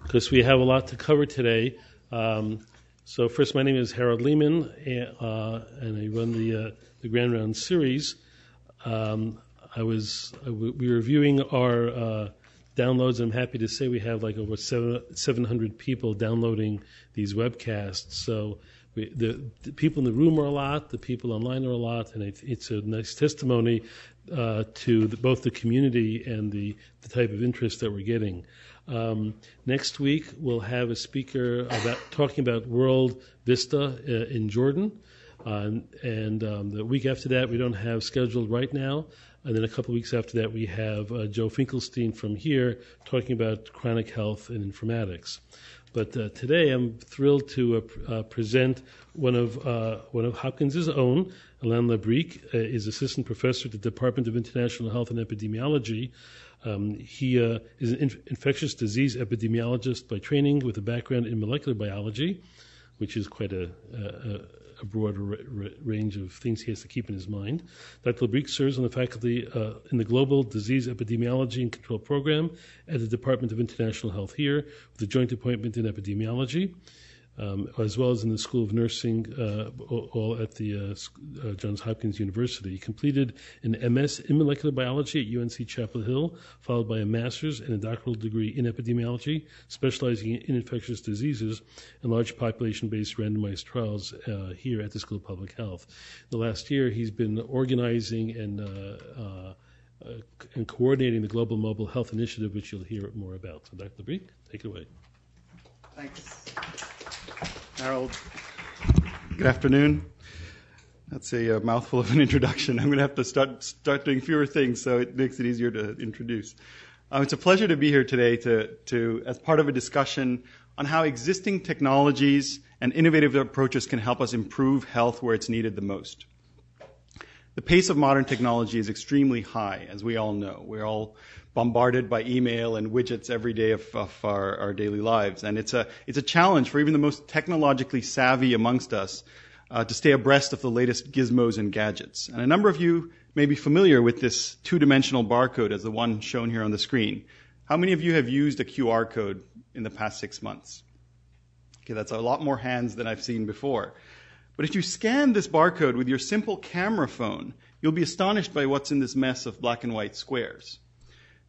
because we have a lot to cover today. So first, my name is Harold Lehman, and I run the Grand Round series. We were reviewing our downloads. I'm happy to say we have like over 700 people downloading these webcasts. So the people in the room are a lot, the people online are a lot, and it's a nice testimony to both the community and the type of interest that we're getting. Next week, we'll have a speaker talking about World Vista in Jordan. And the week after that, we don't have scheduled right now. And then a couple of weeks after that, we have Joe Finkelstein from here talking about chronic health and informatics. But today, I'm thrilled to present one of Hopkins' own. Alain Labrique is assistant professor at the Department of International Health and Epidemiology. He is an infectious disease epidemiologist by training with a background in molecular biology, which is quite a broad range of things he has to keep in his mind. Dr. Labrique serves on the faculty in the Global Disease Epidemiology and Control Program at the Department of International Health here, with a joint appointment in epidemiology, as well as in the School of Nursing, all at the Johns Hopkins University. He completed an MS in molecular biology at UNC Chapel Hill, followed by a master's and a doctoral degree in epidemiology, specializing in infectious diseases and large population-based randomized trials here at the School of Public Health. The last year, he's been organizing and coordinating the Global Mobile Health Initiative, which you'll hear more about. So, Dr. Labrique, take it away. Thanks, Harold. Good afternoon. That's a mouthful of an introduction. I'm going to have to start doing fewer things, so it makes it easier to introduce. It's a pleasure to be here today to as part of a discussion on how existing technologies and innovative approaches can help us improve health where it's needed the most. The pace of modern technology is extremely high, as we all know. We're all bombarded by email and widgets every day of our daily lives. And it's a challenge for even the most technologically savvy amongst us to stay abreast of the latest gizmos and gadgets. And a number of you may be familiar with this two-dimensional barcode as the one shown here on the screen. How many of you have used a QR code in the past 6 months? Okay, that's a lot more hands than I've seen before. But if you scan this barcode with your simple camera phone, you'll be astonished by what's in this mess of black and white squares.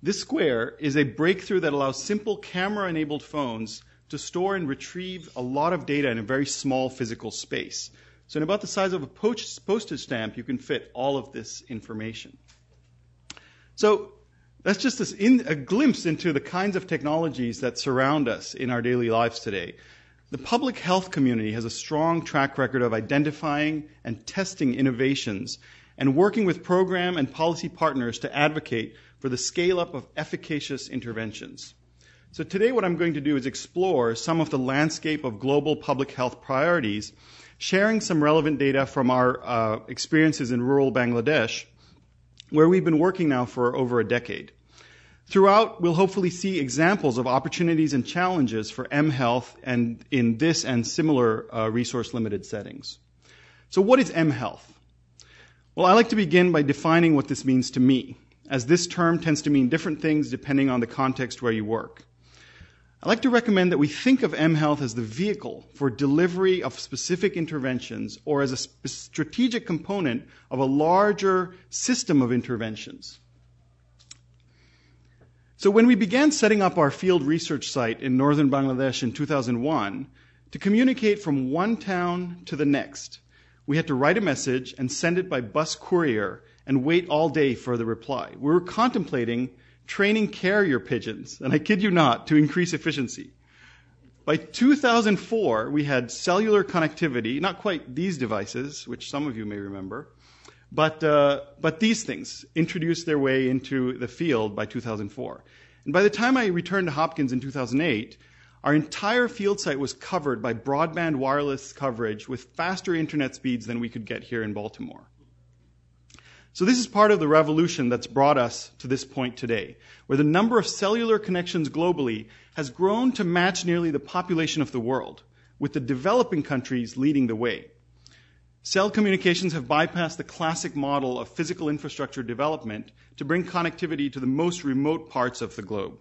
This square is a breakthrough that allows simple camera-enabled phones to store and retrieve a lot of data in a very small physical space. So in about the size of a postage stamp, you can fit all of this information. So that's just a glimpse into the kinds of technologies that surround us in our daily lives today. The public health community has a strong track record of identifying and testing innovations and working with program and policy partners to advocate for the scale-up of efficacious interventions. So today what I'm going to do is explore some of the landscape of global public health priorities, sharing some relevant data from our experiences in rural Bangladesh, where we've been working now for over a decade. Throughout, we'll hopefully see examples of opportunities and challenges for mHealth and in this and similar resource-limited settings. So what is mHealth? Well, I like to begin by defining what this means to me, as this term tends to mean different things depending on the context where you work. I like to recommend that we think of mHealth as the vehicle for delivery of specific interventions or as a strategic component of a larger system of interventions. So when we began setting up our field research site in northern Bangladesh in 2001, to communicate from one town to the next, we had to write a message and send it by bus courier and wait all day for the reply. We were contemplating training carrier pigeons, and I kid you not, to increase efficiency. By 2004, we had cellular connectivity, not quite these devices, which some of you may remember, but these things introduced their way into the field by 2004. And by the time I returned to Hopkins in 2008, our entire field site was covered by broadband wireless coverage with faster internet speeds than we could get here in Baltimore. So this is part of the revolution that's brought us to this point today, where the number of cellular connections globally has grown to match nearly the population of the world, with the developing countries leading the way. Cell communications have bypassed the classic model of physical infrastructure development to bring connectivity to the most remote parts of the globe.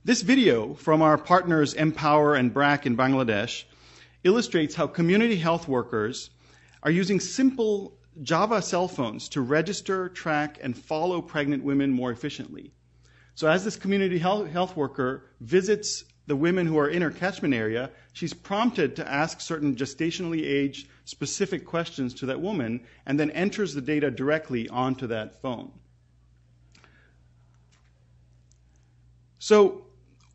This video from our partners Empower and BRAC in Bangladesh illustrates how community health workers are using simple Java cell phones to register, track, and follow pregnant women more efficiently. So as this community health worker visits the women who are in her catchment area, she's prompted to ask certain gestationally aged specific questions to that woman and then enters the data directly onto that phone. So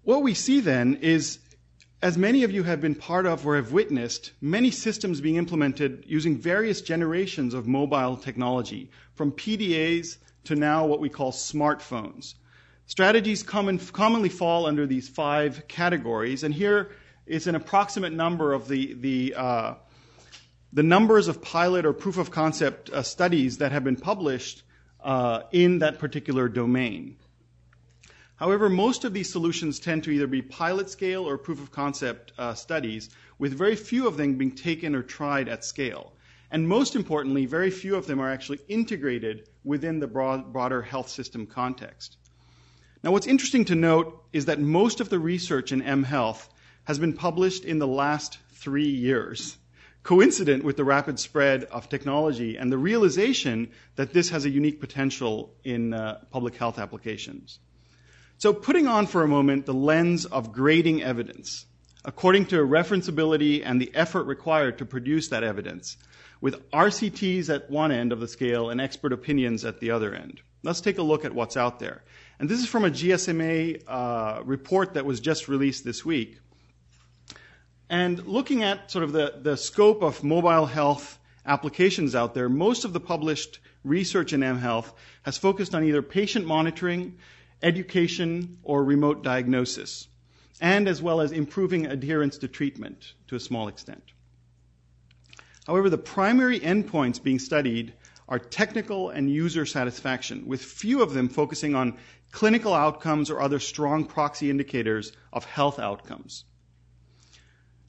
what we see then is, as many of you have been part of or have witnessed, many systems being implemented using various generations of mobile technology, from PDAs to now what we call smartphones. Strategies commonly fall under these 5 categories, and here is an approximate number of the numbers of pilot or proof of concept studies that have been published in that particular domain. However, most of these solutions tend to either be pilot scale or proof of concept studies, with very few of them being taken or tried at scale. And most importantly, very few of them are actually integrated within the broader health system context. Now, what's interesting to note is that most of the research in mHealth has been published in the last 3 years, coincident with the rapid spread of technology and the realization that this has a unique potential in public health applications. So putting on for a moment the lens of grading evidence, according to referenceability and the effort required to produce that evidence, with RCTs at one end of the scale and expert opinions at the other end. Let's take a look at what's out there. And this is from a GSMA report that was just released this week. And looking at sort of the scope of mobile health applications out there, most of the published research in mHealth has focused on either patient monitoring, education, or remote diagnosis, and as well as improving adherence to treatment to a small extent. However, the primary endpoints being studied are technical and user satisfaction, with few of them focusing on clinical outcomes or other strong proxy indicators of health outcomes.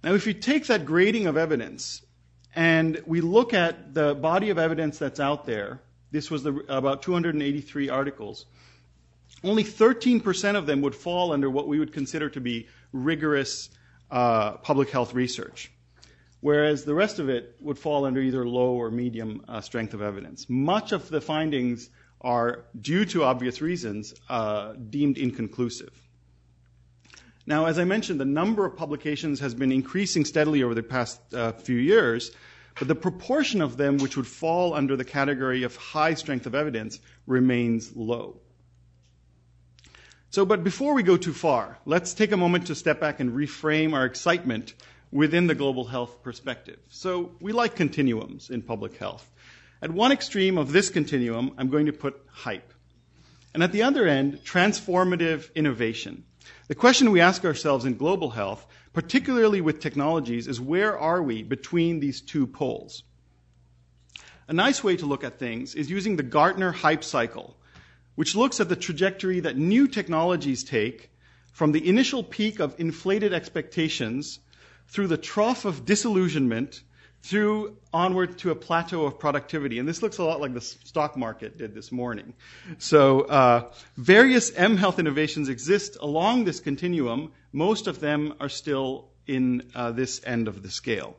Now, if you take that grading of evidence and we look at the body of evidence that's out there, this was about 283 articles, only 13% of them would fall under what we would consider to be rigorous public health research, whereas the rest of it would fall under either low or medium strength of evidence. Much of the findings are, due to obvious reasons, deemed inconclusive. Now, as I mentioned, the number of publications has been increasing steadily over the past few years, but the proportion of them which would fall under the category of high strength of evidence remains low. So, but before we go too far, let's take a moment to step back and reframe our excitement within the global health perspective. So, we like continuums in public health. At one extreme of this continuum, I'm going to put hype. And at the other end, transformative innovation. The question we ask ourselves in global health, particularly with technologies, is where are we between these two poles? A nice way to look at things is using the Gartner hype cycle, which looks at the trajectory that new technologies take from the initial peak of inflated expectations through the trough of disillusionment through onward to a plateau of productivity. And this looks a lot like the stock market did this morning. So various mHealth innovations exist along this continuum. Most of them are still in this end of the scale.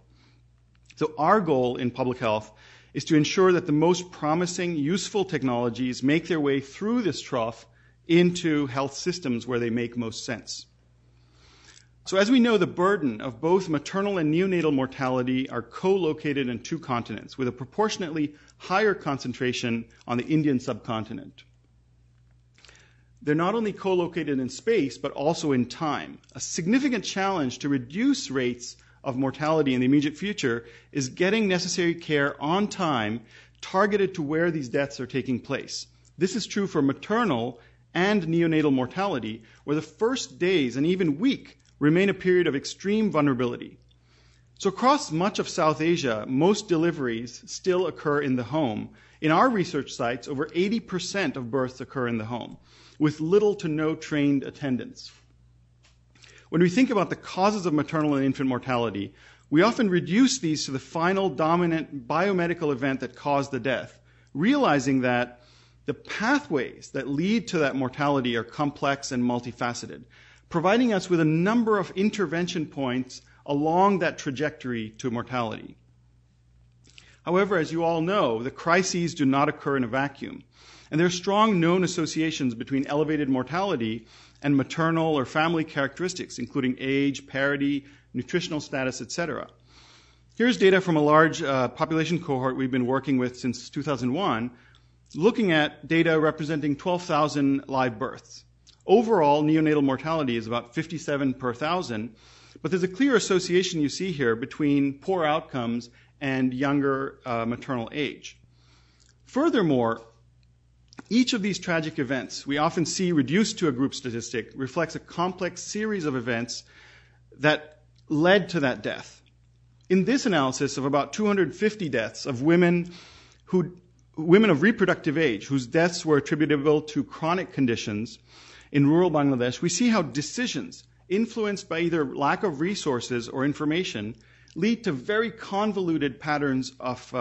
So our goal in public health is to ensure that the most promising, useful technologies make their way through this trough into health systems where they make most sense. So as we know, the burden of both maternal and neonatal mortality are co-located in 2 continents, with a proportionately higher concentration on the Indian subcontinent. They're not only co-located in space, but also in time. A significant challenge to reduce rates of mortality in the immediate future is getting necessary care on time, targeted to where these deaths are taking place. This is true for maternal and neonatal mortality, where the first days and even week remain a period of extreme vulnerability. So across much of South Asia, most deliveries still occur in the home. In our research sites, over 80% of births occur in the home, with little to no trained attendants. When we think about the causes of maternal and infant mortality, we often reduce these to the final dominant biomedical event that caused the death, realizing that the pathways that lead to that mortality are complex and multifaceted. providing us with a number of intervention points along that trajectory to mortality. However, as you all know, the crises do not occur in a vacuum, and there are strong known associations between elevated mortality and maternal or family characteristics, including age, parity, nutritional status, etc. Here's data from a large population cohort we've been working with since 2001, looking at data representing 12,000 live births. Overall, neonatal mortality is about 57 per 1,000, but there's a clear association you see here between poor outcomes and younger maternal age. Furthermore, each of these tragic events we often see reduced to a group statistic reflects a complex series of events that led to that death. In this analysis of about 250 deaths of women of reproductive age whose deaths were attributable to chronic conditions in rural Bangladesh, we see how decisions influenced by either lack of resources or information lead to very convoluted patterns of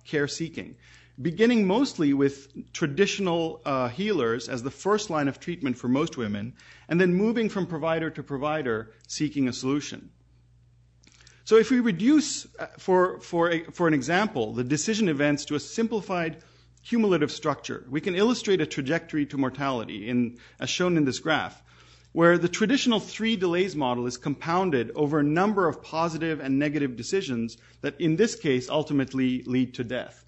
care seeking, beginning mostly with traditional healers as the first line of treatment for most women, and then moving from provider to provider seeking a solution. So if we reduce, for an example, the decision events to a simplified cumulative structure, we can illustrate a trajectory to mortality, as shown in this graph, where the traditional 3 delays model is compounded over a number of positive and negative decisions that, in this case, ultimately lead to death.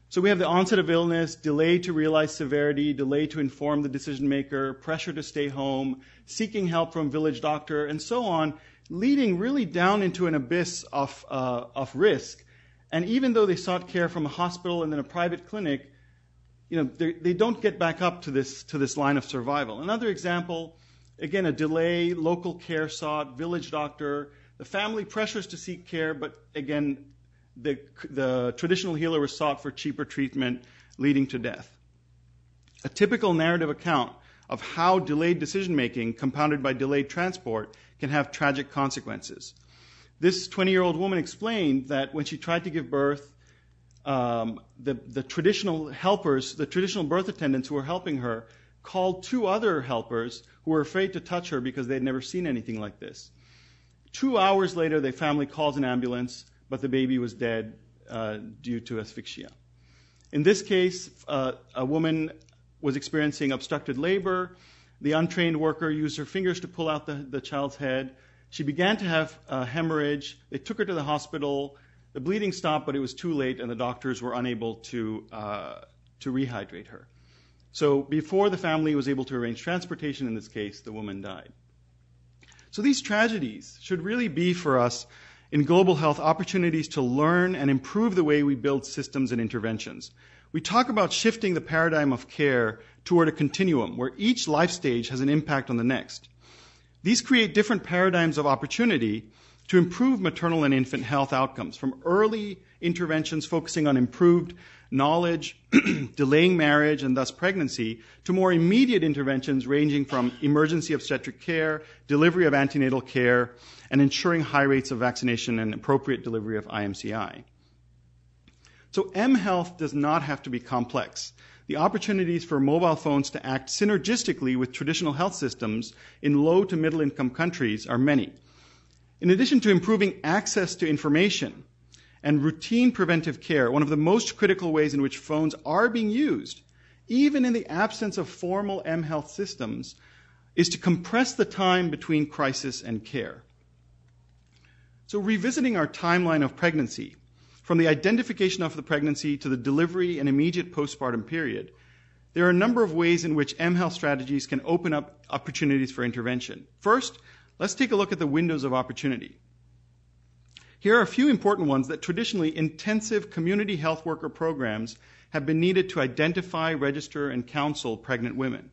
So we have the onset of illness, delay to realize severity, delay to inform the decision maker, pressure to stay home, seeking help from village doctor, and so on, leading really down into an abyss of risk. And even though they sought care from a hospital and then a private clinic, they don't get back up to this line of survival. Another example, again, a delay, local care sought, village doctor, the family pressures to seek care, but again, the traditional healer was sought for cheaper treatment, leading to death. A typical narrative account of how delayed decision-making, compounded by delayed transport, can have tragic consequences. This 20-year-old woman explained that when she tried to give birth, the traditional helpers, the traditional birth attendants who were helping her, called 2 other helpers who were afraid to touch her because they had never seen anything like this. 2 hours later, the family calls an ambulance, but the baby was dead due to asphyxia. In this case, a woman was experiencing obstructed labor. The untrained worker used her fingers to pull out the child's head. She began to have a hemorrhage. They took her to the hospital. The bleeding stopped, but it was too late, and the doctors were unable to rehydrate her. So before the family was able to arrange transportation in this case, the woman died. So these tragedies should really be for us in global health opportunities to learn and improve the way we build systems and interventions. We talk about shifting the paradigm of care toward a continuum where each life stage has an impact on the next. These create different paradigms of opportunity to improve maternal and infant health outcomes, from early interventions focusing on improved knowledge, delaying marriage and thus pregnancy, to more immediate interventions ranging from emergency obstetric care, delivery of antenatal care, and ensuring high rates of vaccination and appropriate delivery of IMCI. So mHealth does not have to be complex. The opportunities for mobile phones to act synergistically with traditional health systems in low to middle income countries are many. In addition to improving access to information and routine preventive care, one of the most critical ways in which phones are being used, even in the absence of formal mHealth systems, is to compress the time between crisis and care. So revisiting our timeline of pregnancy, from the identification of the pregnancy to the delivery and immediate postpartum period, there are a number of ways in which mHealth strategies can open up opportunities for intervention. First, let's take a look at the windows of opportunity. Here are a few important ones that traditionally intensive community health worker programs have been needed to identify, register, and counsel pregnant women.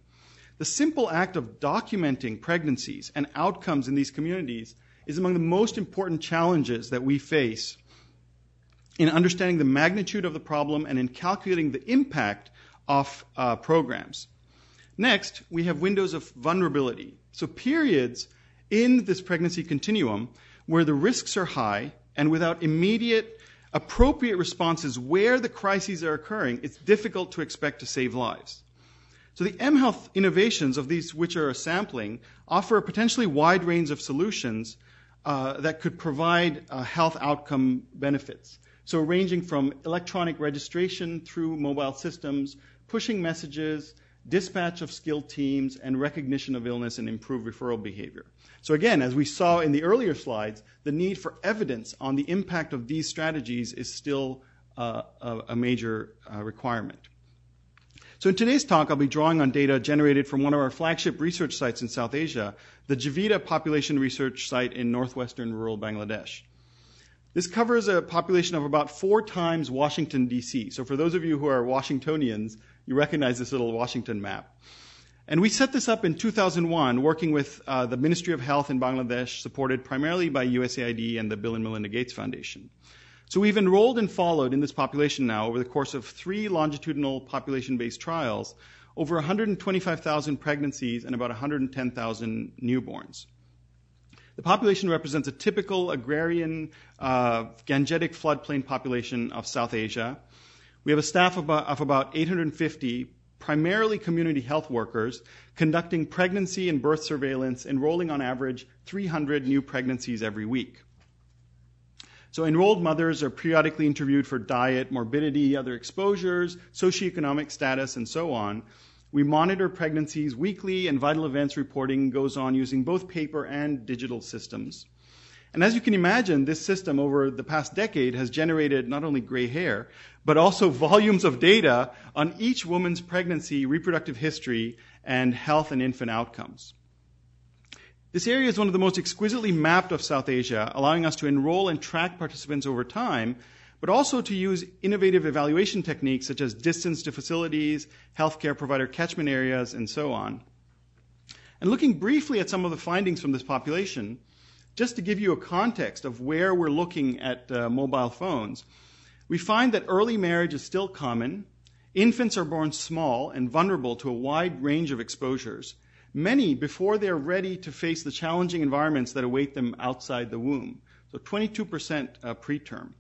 The simple act of documenting pregnancies and outcomes in these communities is among the most important challenges that we face in understanding the magnitude of the problem and in calculating the impact of programs. Next, we have windows of vulnerability. So periods in this pregnancy continuum where the risks are high and without immediate, appropriate responses where the crises are occurring, it's difficult to expect to save lives. So the mHealth innovations of these, which are a sampling, offer a potentially wide range of solutions that could provide health outcome benefits. So ranging from electronic registration through mobile systems, pushing messages, dispatch of skilled teams, and recognition of illness and improved referral behavior. So again, as we saw in the earlier slides, the need for evidence on the impact of these strategies is still a major requirement. So in today's talk, I'll be drawing on data generated from one of our flagship research sites in South Asia, the Javita Population Research Site in northwestern rural Bangladesh. This covers a population of about 4 times Washington, D.C. So for those of you who are Washingtonians, you recognize this little Washington map. And we set this up in 2001, working with the Ministry of Health in Bangladesh, supported primarily by USAID and the Bill and Melinda Gates Foundation. So we've enrolled and followed in this population now over the course of 3 longitudinal population-based trials, over 125,000 pregnancies and about 110,000 newborns. The population represents a typical agrarian Gangetic floodplain population of South Asia. We have a staff of about 850, primarily community health workers, conducting pregnancy and birth surveillance, enrolling on average 300 new pregnancies every week. So enrolled mothers are periodically interviewed for diet, morbidity, other exposures, socioeconomic status, and so on. We monitor pregnancies weekly, and vital events reporting goes on using both paper and digital systems. And as you can imagine, this system over the past decade has generated not only gray hair, but also volumes of data on each woman's pregnancy, reproductive history, and health and infant outcomes. This area is one of the most exquisitely mapped of South Asia, allowing us to enroll and track participants over time, but also to use innovative evaluation techniques such as distance to facilities, healthcare provider catchment areas, and so on. And looking briefly at some of the findings from this population, just to give you a context of where we're looking at mobile phones, we find that early marriage is still common, infants are born small and vulnerable to a wide range of exposures, many before they're ready to face the challenging environments that await them outside the womb, so 22% preterm.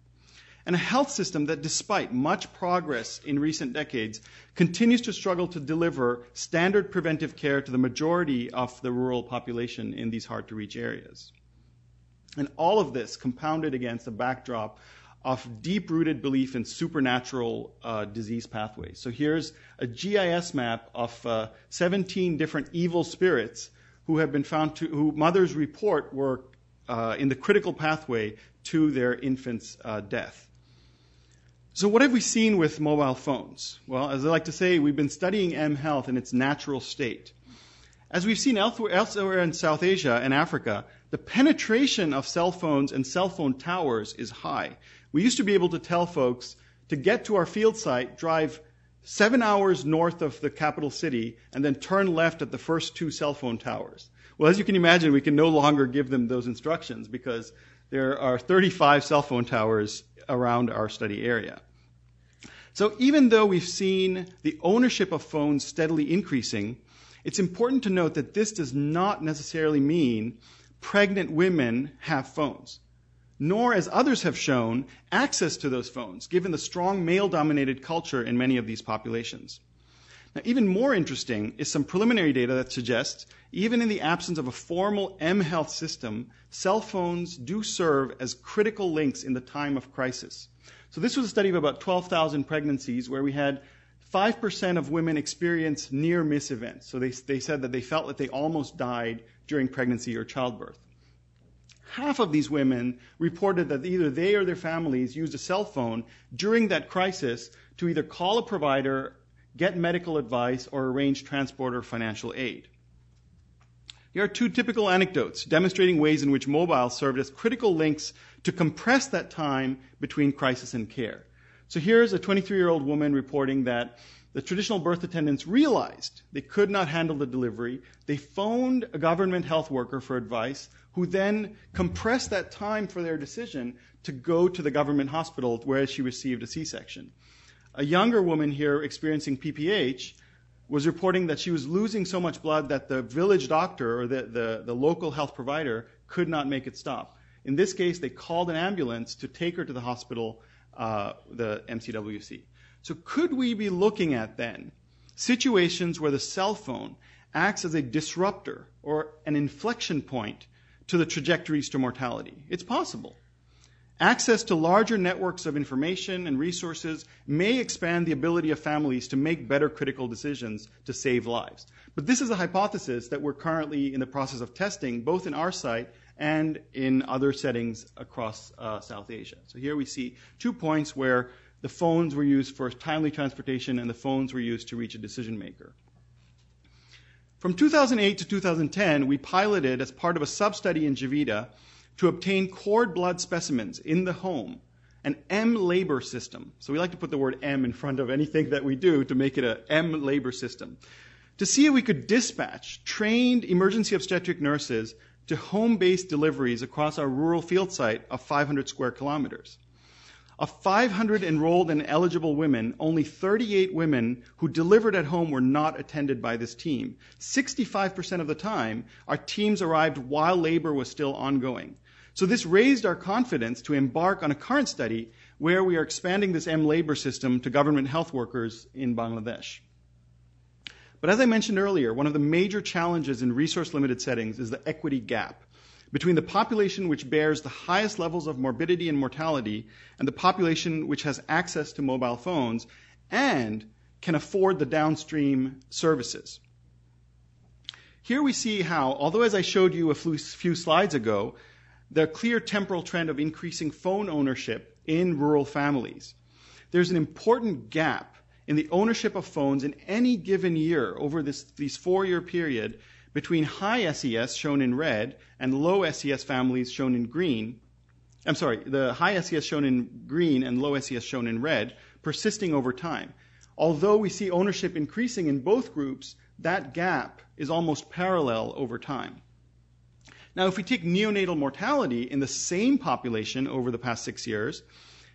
And a health system that, despite much progress in recent decades, continues to struggle to deliver standard preventive care to the majority of the rural population in these hard-to-reach areas. And all of this compounded against a backdrop of deep-rooted belief in supernatural disease pathways. So here's a GIS map of 17 different evil spirits who have been found to, who mothers report were in the critical pathway to their infant's death. So what have we seen with mobile phones? Well, as I like to say, we've been studying mHealth in its natural state. As we've seen elsewhere in South Asia and Africa, the penetration of cell phones and cell phone towers is high. We used to be able to tell folks to get to our field site, drive 7 hours north of the capital city, and then turn left at the first 2 cell phone towers. Well, as you can imagine, we can no longer give them those instructions because there are 35 cell phone towers around our study area. So even though we've seen the ownership of phones steadily increasing, it's important to note that this does not necessarily mean pregnant women have phones, nor, as others have shown, access to those phones, given the strong male-dominated culture in many of these populations. Now, even more interesting is some preliminary data that suggests, even in the absence of a formal mHealth system, cell phones do serve as critical links in the time of crisis. So this was a study of about 12,000 pregnancies where we had 5% of women experience near-miss events. So they said that they felt that they almost died during pregnancy or childbirth. Half of these women reported that either they or their families used a cell phone during that crisis to either call a provider, get medical advice, or arrange transport or financial aid. Here are 2 typical anecdotes demonstrating ways in which mobile served as critical links to compress that time between crisis and care. So here's a 23-year-old woman reporting that the traditional birth attendants realized they could not handle the delivery. They phoned a government health worker for advice, who then compressed that time for their decision to go to the government hospital where she received a C-section. A younger woman here experiencing PPH was reporting that she was losing so much blood that the village doctor or the local health provider could not make it stop. In this case, they called an ambulance to take her to the hospital, the MCWC. So could we be looking at then situations where the cell phone acts as a disruptor or an inflection point to the trajectories to mortality. It's possible. Access to larger networks of information and resources may expand the ability of families to make better critical decisions to save lives. But this is a hypothesis that we're currently in the process of testing, both in our site and in other settings across South Asia. So here we see 2 points where the phones were used for timely transportation and the phones were used to reach a decision maker. From 2008 to 2010, we piloted, as part of a sub-study in Javita, to obtain cord blood specimens in the home, an M-labor system. So we like to put the word M in front of anything that we do to make it an M-labor system, to see if we could dispatch trained emergency obstetric nurses to home-based deliveries across our rural field site of 500 square kilometers. Of 500 enrolled and eligible women, only 38 women who delivered at home were not attended by this team. 65% of the time, our teams arrived while labor was still ongoing. So this raised our confidence to embark on a current study where we are expanding this M-labor system to government health workers in Bangladesh. But as I mentioned earlier, one of the major challenges in resource-limited settings is the equity gap between the population which bears the highest levels of morbidity and mortality and the population which has access to mobile phones and can afford the downstream services. Here we see how, although as I showed you a few slides ago, the clear temporal trend of increasing phone ownership in rural families, there's an important gap in the ownership of phones in any given year over this 4-year period between high SES, shown in red, and low SES families shown in green. The high SES shown in green and low SES shown in red, persisting over time. Although we see ownership increasing in both groups, that gap is almost parallel over time. Now, if we take neonatal mortality in the same population over the past 6 years,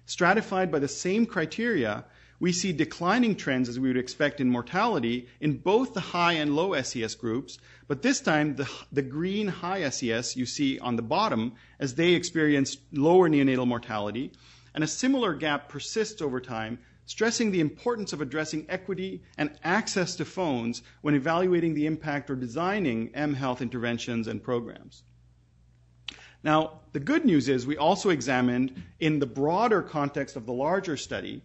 stratified by the same criteria, we see declining trends, as we would expect, in mortality in both the high and low SES groups, but this time the green high SES you see on the bottom as they experience lower neonatal mortality, and a similar gap persists over time, stressing the importance of addressing equity and access to phones when evaluating the impact or designing mHealth interventions and programs. Now, the good news is we also examined, in the broader context of the larger study,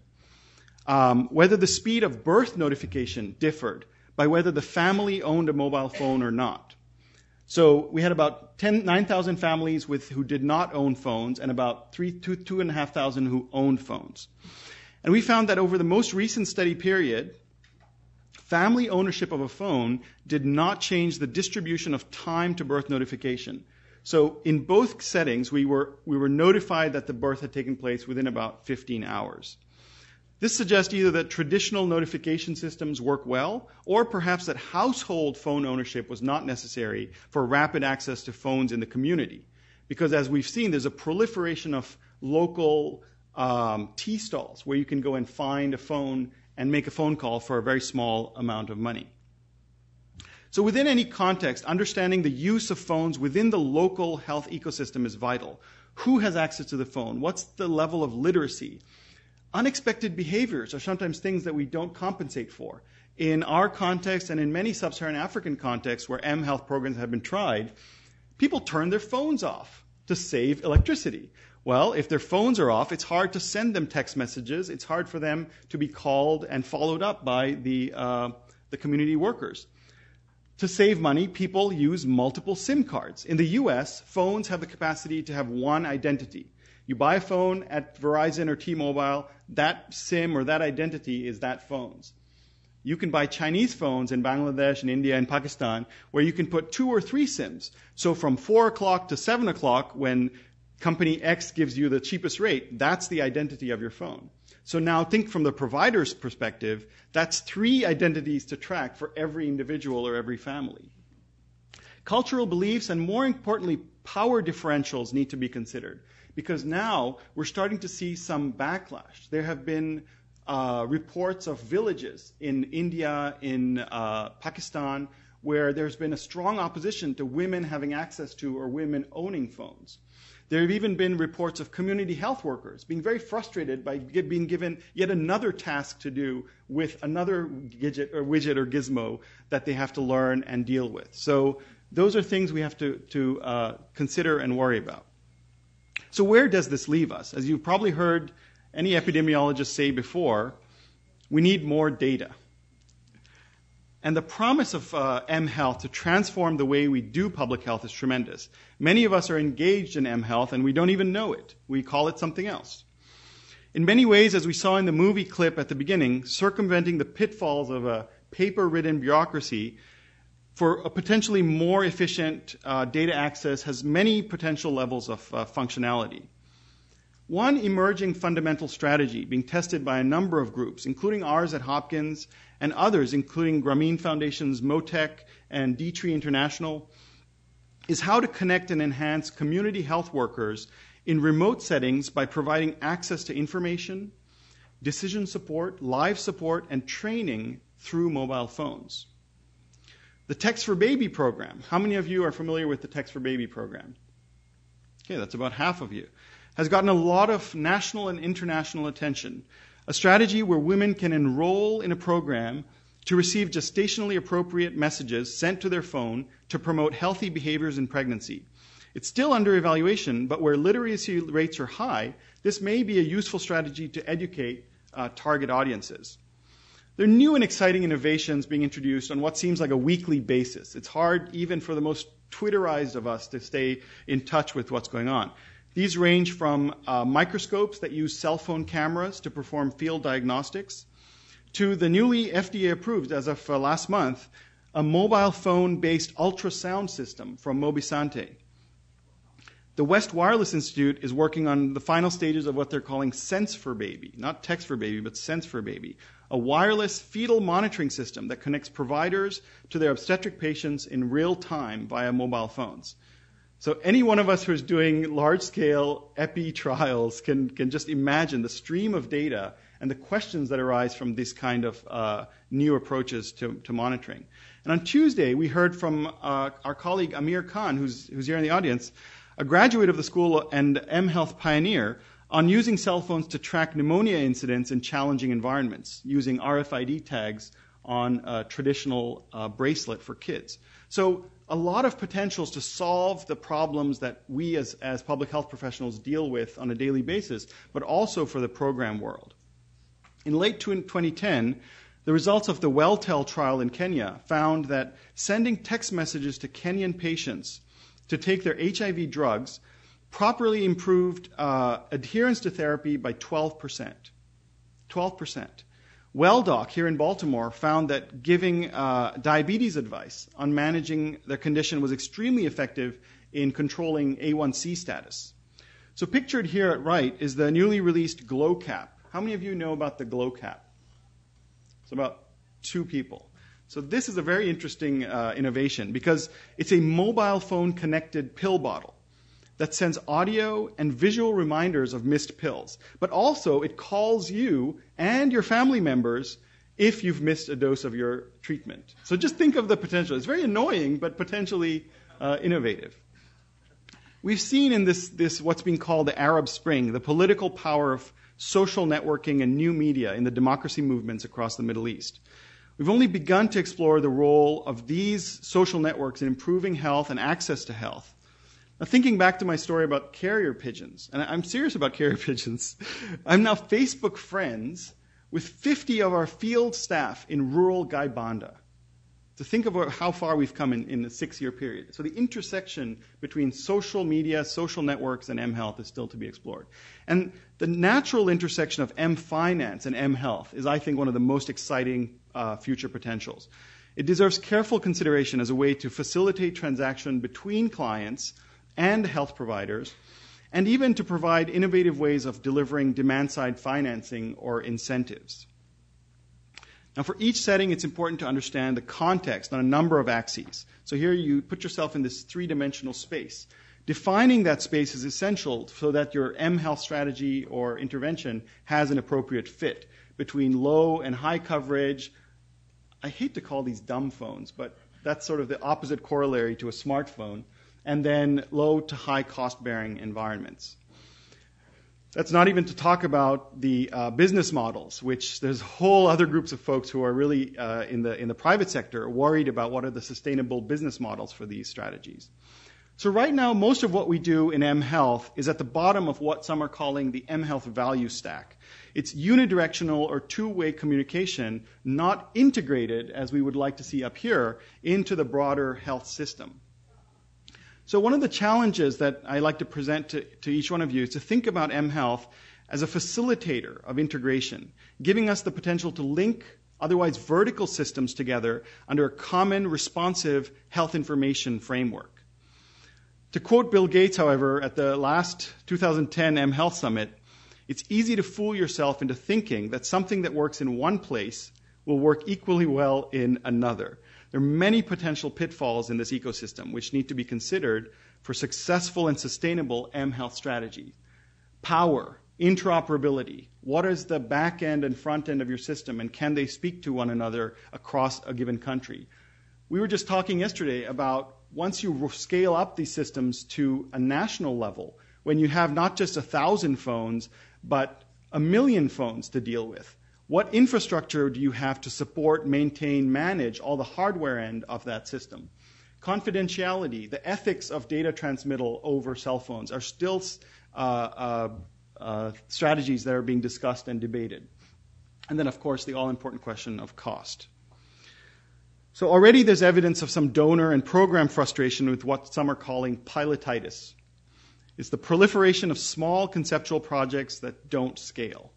whether the speed of birth notification differed by whether the family owned a mobile phone or not. So we had about 9,000 families who did not own phones and about 2,500 who owned phones. And we found that over the most recent study period, family ownership of a phone did not change the distribution of time to birth notification. So in both settings, we were notified that the birth had taken place within about 15 hours. This suggests either that traditional notification systems work well, or perhaps that household phone ownership was not necessary for rapid access to phones in the community. Because as we've seen, there's a proliferation of local tea stalls where you can go and find a phone and make a phone call for a very small amount of money. So within any context, understanding the use of phones within the local health ecosystem is vital. Who has access to the phone? What's the level of literacy? Unexpected behaviors are sometimes things that we don't compensate for. In our context and in many sub-Saharan African contexts where mHealth programs have been tried, people turn their phones off to save electricity. Well, if their phones are off, it's hard to send them text messages. It's hard for them to be called and followed up by the community workers. To save money, people use multiple SIM cards. In the US, phones have the capacity to have one identity. You buy a phone at Verizon or T-Mobile, that SIM or that identity is that phone's. You can buy Chinese phones in Bangladesh and India and Pakistan where you can put 2 or 3 SIMs. So from 4 o'clock to 7 o'clock, when company X gives you the cheapest rate, that's the identity of your phone. So now think from the provider's perspective, that's 3 identities to track for every individual or every family. Cultural beliefs and, more importantly, power differentials need to be considered, because now we're starting to see some backlash. There have been reports of villages in India, in Pakistan, where there's been a strong opposition to women having access to or women owning phones. There have even been reports of community health workers being very frustrated by being given yet another task to do with another widget or gizmo that they have to learn and deal with. So those are things we have to consider and worry about. So where does this leave us? As you've probably heard any epidemiologist say before, we need more data. And the promise of mHealth to transform the way we do public health is tremendous. Many of us are engaged in mHealth and we don't even know it. We call it something else. In many ways, as we saw in the movie clip at the beginning, circumventing the pitfalls of a paper-ridden bureaucracy for a potentially more efficient data access has many potential levels of functionality. One emerging fundamental strategy being tested by a number of groups, including ours at Hopkins and others, including Grameen Foundation's MoTech and D-Tree International, is how to connect and enhance community health workers in remote settings by providing access to information, decision support, live support, and training through mobile phones. The Text for Baby program. How many of you are familiar with the Text for Baby program? Okay, that's about half of you. Has gotten a lot of national and international attention. A strategy where women can enroll in a program to receive gestationally appropriate messages sent to their phone to promote healthy behaviors in pregnancy. It's still under evaluation, but where literacy rates are high, this may be a useful strategy to educate target audiences. There are new and exciting innovations being introduced on what seems like a weekly basis. It's hard even for the most Twitterized of us to stay in touch with what's going on. These range from microscopes that use cell phone cameras to perform field diagnostics to the newly FDA approved, as of last month, a mobile phone-based ultrasound system from Mobisante. The West Wireless Institute is working on the final stages of what they're calling Sense for Baby, not Text for Baby, but Sense for Baby, a wireless fetal monitoring system that connects providers to their obstetric patients in real time via mobile phones. So any one of us who's doing large-scale epi trials can just imagine the stream of data and the questions that arise from this kind of new approaches to monitoring. And on Tuesday, we heard from our colleague Amir Khan, who's here in the audience, a graduate of the school and mHealth pioneer, on using cell phones to track pneumonia incidents in challenging environments, using RFID tags on a traditional bracelet for kids. So a lot of potentials to solve the problems that we as public health professionals deal with on a daily basis, but also for the program world. In late 2010, the results of the WellTel trial in Kenya found that sending text messages to Kenyan patients to take their HIV drugs properly improved adherence to therapy by 12%. 12%. WellDoc here in Baltimore found that giving diabetes advice on managing their condition was extremely effective in controlling A1C status. So pictured here at right is the newly released Glow Cap. How many of you know about the Glow Cap? It's about 2 people. So this is a very interesting innovation because it's a mobile phone connected pill bottle that sends audio and visual reminders of missed pills. But also it calls you and your family members if you've missed a dose of your treatment. So just think of the potential. It's very annoying, but potentially innovative. We've seen in this what's being called the Arab Spring, the political power of social networking and new media in the democracy movements across the Middle East. We've only begun to explore the role of these social networks in improving health and access to health. Now, thinking back to my story about carrier pigeons, and I'm serious about carrier pigeons, I'm now Facebook friends with 50 of our field staff in rural Gaibanda. To think of how far we've come in a 6-year period. So the intersection between social media, social networks, and mHealth is still to be explored. And the natural intersection of mFinance and mHealth is, I think, one of the most exciting future potentials. It deserves careful consideration as a way to facilitate transaction between clients and health providers, and even to provide innovative ways of delivering demand-side financing or incentives. Now, for each setting, it's important to understand the context on a number of axes. So here you put yourself in this 3-dimensional space. Defining that space is essential so that your mHealth strategy or intervention has an appropriate fit between low and high coverage. I hate to call these dumb phones, but That's sort of the opposite corollary to a smartphone. And then low to high cost-bearing environments. That's not even to talk about the business models, which there's whole other groups of folks who are really in the private sector worried about what are the sustainable business models for these strategies. So right now, most of what we do in mHealth is at the bottom of what some are calling the mHealth value stack. It's unidirectional or two-way communication, not integrated, as we would like to see up here, into the broader health system. So one of the challenges that I like to present to each one of you is to think about mHealth as a facilitator of integration, giving us the potential to link otherwise vertical systems together under a common responsive health information framework. To quote Bill Gates, however, at the last 2010 mHealth Summit, it's easy to fool yourself into thinking that something that works in one place will work equally well in another. There are many potential pitfalls in this ecosystem which need to be considered for successful and sustainable mHealth strategy. Power, interoperability. What is the back end and front end of your system, and can they speak to one another across a given country? We were just talking yesterday about once you scale up these systems to a national level, when you have not just 1,000 phones, but 1 million phones to deal with. What infrastructure do you have to support, maintain, manage all the hardware end of that system? Confidentiality, the ethics of data transmittal over cell phones are still strategies that are being discussed and debated. And then, of course, the all-important question of cost. So already there's evidence of some donor and program frustration with what some are calling pilotitis. It's the proliferation of small conceptual projects that don't scale.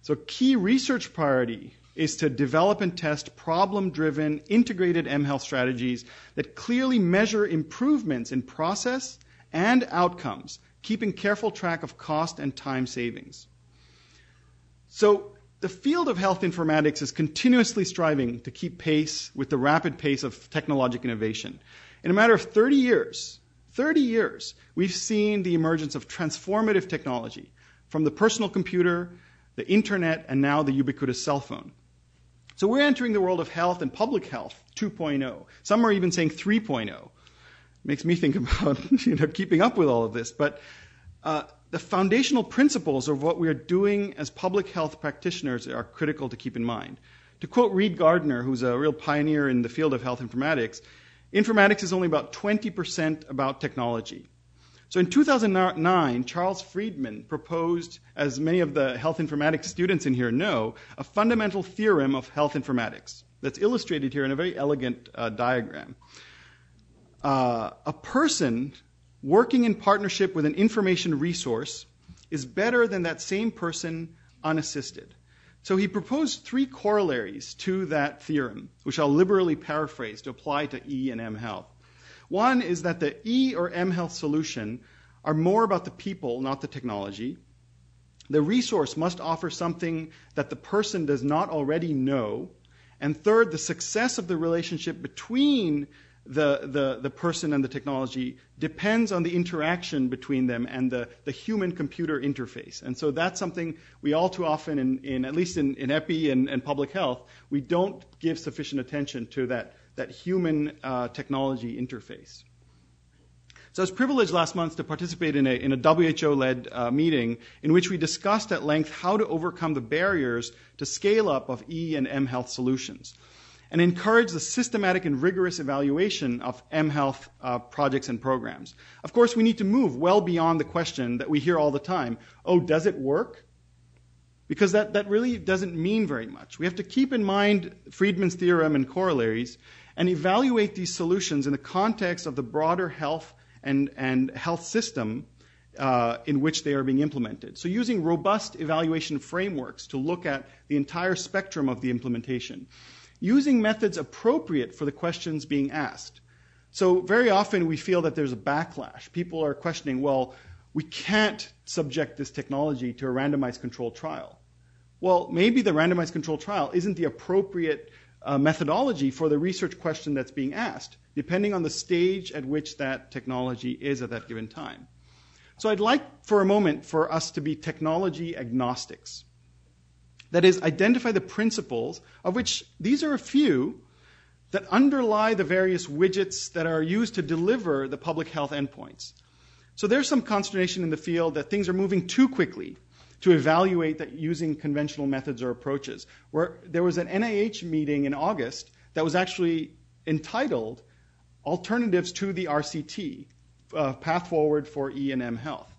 So key research priority is to develop and test problem-driven, integrated mHealth strategies that clearly measure improvements in process and outcomes, keeping careful track of cost and time savings. So the field of health informatics is continuously striving to keep pace with the rapid pace of technological innovation. In a matter of 30 years, we've seen the emergence of transformative technology, from the personal computer, the internet, and now the ubiquitous cell phone. So we're entering the world of health and public health 2.0. Some are even saying 3.0. Makes me think about keeping up with all of this. But the foundational principles of what we are doing as public health practitioners are critical to keep in mind. To quote Reed Gardner, who's a real pioneer in the field of health informatics is only about 20% about technology. So in 2009, Charles Friedman proposed, as many of the health informatics students in here know, a fundamental theorem of health informatics that's illustrated here in a very elegant diagram. A person working in partnership with an information resource is better than that same person unassisted. So he proposed 3 corollaries to that theorem, which I'll liberally paraphrase to apply to E and mHealth. One is that the E or mHealth solution are more about the people, not the technology. The resource must offer something that the person does not already know. And third, the success of the relationship between the person and the technology depends on the interaction between them and the human-computer interface. And so that's something we all too often, at least in EPI and public health, we don't give sufficient attention to that human technology interface. So I was privileged last month to participate in a WHO-led meeting in which we discussed at length how to overcome the barriers to scale up of E and mHealth solutions, and encourage the systematic and rigorous evaluation of mHealth projects and programs. Of course, we need to move well beyond the question that we hear all the time, oh, does it work? Because that really doesn't mean very much. We have to keep in mind Friedman's theorem and corollaries and evaluate these solutions in the context of the broader health and health system in which they are being implemented. So using robust evaluation frameworks to look at the entire spectrum of the implementation. Using methods appropriate for the questions being asked. So very often we feel that there's a backlash. People are questioning, well, we can't subject this technology to a randomized controlled trial. Well, maybe the randomized controlled trial isn't the appropriate methodology for the research question that's being asked, depending on the stage at which that technology is at that given time. So I'd like for a moment for us to be technology agnostics. That is, identify the principles, of which these are a few, that underlie the various widgets that are used to deliver the public health endpoints. So there's some consternation in the field that things are moving too quickly to evaluate that using conventional methods or approaches. Where there was an NIH meeting in August that was actually entitled Alternatives to the RCT, Path Forward for E and mHealth.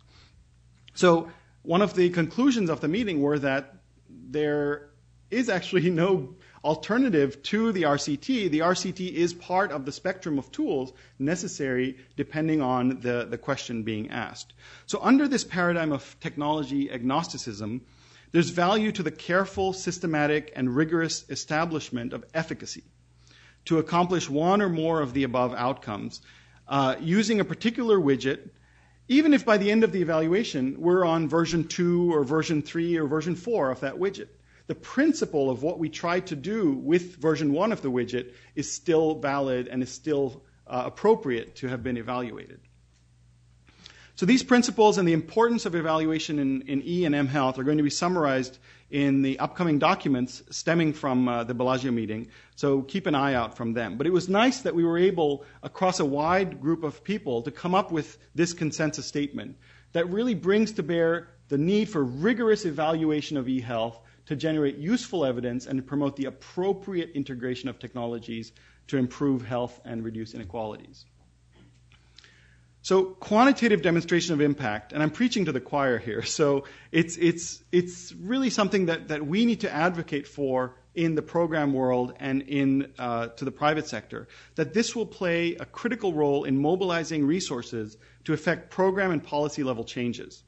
So one of the conclusions of the meeting were that there is actually no alternative to the RCT. The RCT is part of the spectrum of tools necessary depending on the question being asked. So under this paradigm of technology agnosticism, there's value to the careful, systematic, and rigorous establishment of efficacy to accomplish one or more of the above outcomes using a particular widget, even if by the end of the evaluation we're on version 2 or version 3 or version 4 of that widget. The principle of what we tried to do with version 1 of the widget is still valid and is still appropriate to have been evaluated. So these principles and the importance of evaluation in E and mHealth are going to be summarized in the upcoming documents stemming from the Bellagio meeting, so keep an eye out from them. But it was nice that we were able, across a wide group of people, to come up with this consensus statement that really brings to bear the need for rigorous evaluation of e-health to generate useful evidence and to promote the appropriate integration of technologies to improve health and reduce inequalities. So quantitative demonstration of impact, and I'm preaching to the choir here, so it's really something that we need to advocate for in the program world and to the private sector, that this will play a critical role in mobilizing resources to effect program and policy level changes.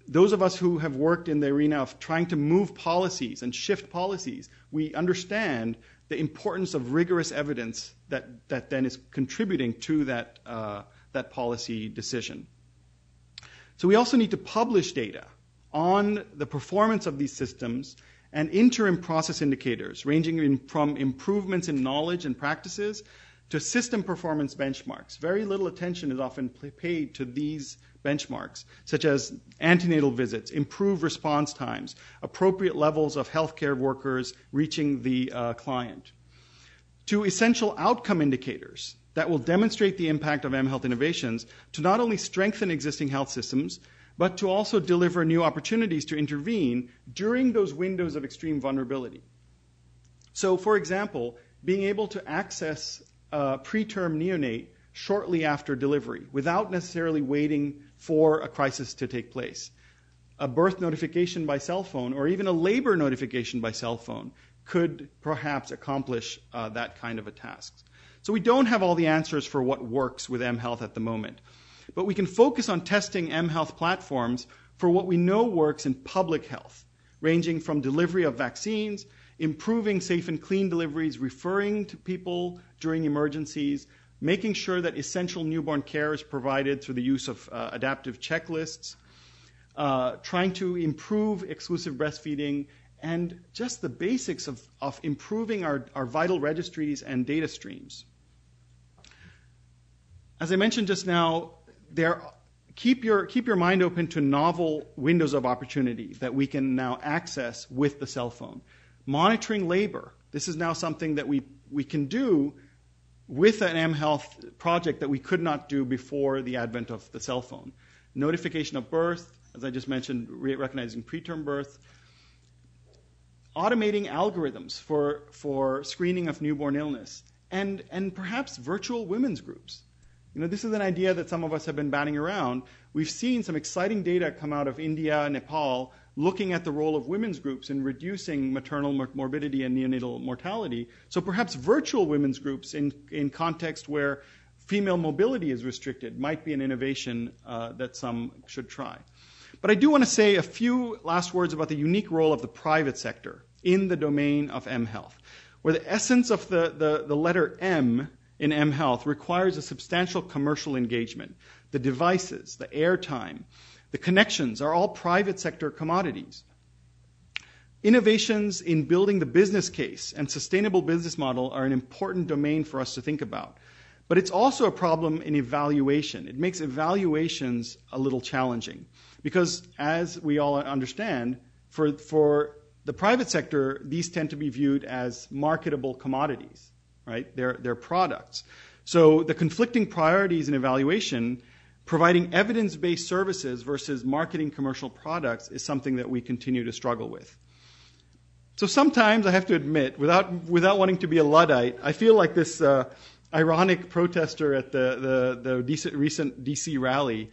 Those of us who have worked in the arena of trying to move policies and shift policies, we understand the importance of rigorous evidence that then is contributing to that policy decision. So we also need to publish data on the performance of these systems and interim process indicators ranging from improvements in knowledge and practices to system performance benchmarks. Very little attention is often paid to these benchmarks, such as antenatal visits, improved response times, appropriate levels of healthcare workers reaching the client, to essential outcome indicators that will demonstrate the impact of mHealth innovations to not only strengthen existing health systems, but to also deliver new opportunities to intervene during those windows of extreme vulnerability. So, for example, being able to access a preterm neonate shortly after delivery without necessarily waiting for a crisis to take place. A birth notification by cell phone or even a labor notification by cell phone could perhaps accomplish that kind of a task. So we don't have all the answers for what works with mHealth at the moment, but we can focus on testing mHealth platforms for what we know works in public health, ranging from delivery of vaccines, improving safe and clean deliveries, referring to people during emergencies, making sure that essential newborn care is provided through the use of adaptive checklists, trying to improve exclusive breastfeeding, and just the basics of improving our vital registries and data streams. As I mentioned just now, keep your mind open to novel windows of opportunity that we can now access with the cell phone. Monitoring labor. This is now something that we can do with an mHealth project that we could not do before the advent of the cell phone. Notification of birth, as I just mentioned, recognizing preterm birth. Automating algorithms for screening of newborn illness. And perhaps virtual women's groups. This is an idea that some of us have been batting around. We've seen some exciting data come out of India and Nepal looking at the role of women's groups in reducing maternal morbidity and neonatal mortality. So perhaps virtual women's groups in context where female mobility is restricted might be an innovation that some should try. But I do want to say a few last words about the unique role of the private sector in the domain of mHealth, where the essence of the letter M in mHealth requires a substantial commercial engagement. The devices, the airtime, the connections are all private sector commodities. Innovations in building the business case and sustainable business model are an important domain for us to think about. But it's also a problem in evaluation. It makes evaluations a little challenging because, as we all understand, for the private sector, these tend to be viewed as marketable commodities. right? They're products. So the conflicting priorities in evaluation, providing evidence-based services versus marketing commercial products, is something that we continue to struggle with. So sometimes I have to admit, without wanting to be a Luddite, I feel like this ironic protester at the recent DC rally,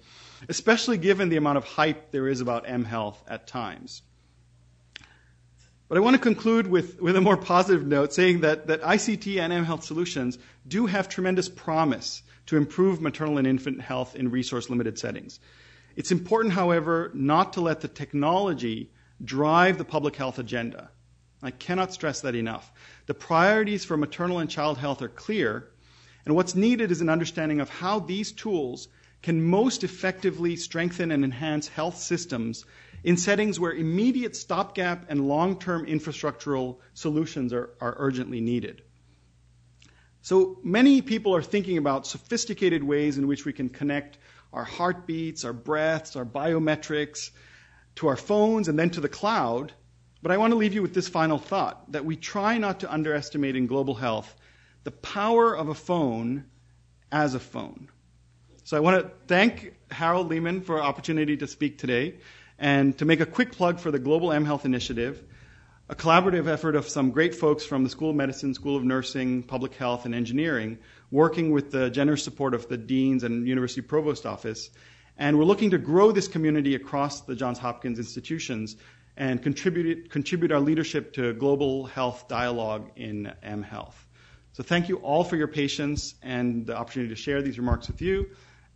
especially given the amount of hype there is about mHealth at times. But I want to conclude with a more positive note, saying that ICT and mHealth solutions do have tremendous promise to improve maternal and infant health in resource-limited settings. It's important, however, not to let the technology drive the public health agenda. I cannot stress that enough. The priorities for maternal and child health are clear, and what's needed is an understanding of how these tools can most effectively strengthen and enhance health systems in settings where immediate stopgap and long-term infrastructural solutions are urgently needed. So many people are thinking about sophisticated ways in which we can connect our heartbeats, our breaths, our biometrics to our phones and then to the cloud. But I want to leave you with this final thought, that we try not to underestimate in global health the power of a phone as a phone. So I want to thank Harold Lehman for the opportunity to speak today, and to make a quick plug for the Global mHealth Initiative, a collaborative effort of some great folks from the School of Medicine, School of Nursing, Public Health, and Engineering, working with the generous support of the Deans and University Provost Office. And we're looking to grow this community across the Johns Hopkins institutions and contribute our leadership to global health dialogue in mHealth. So thank you all for your patience and the opportunity to share these remarks with you.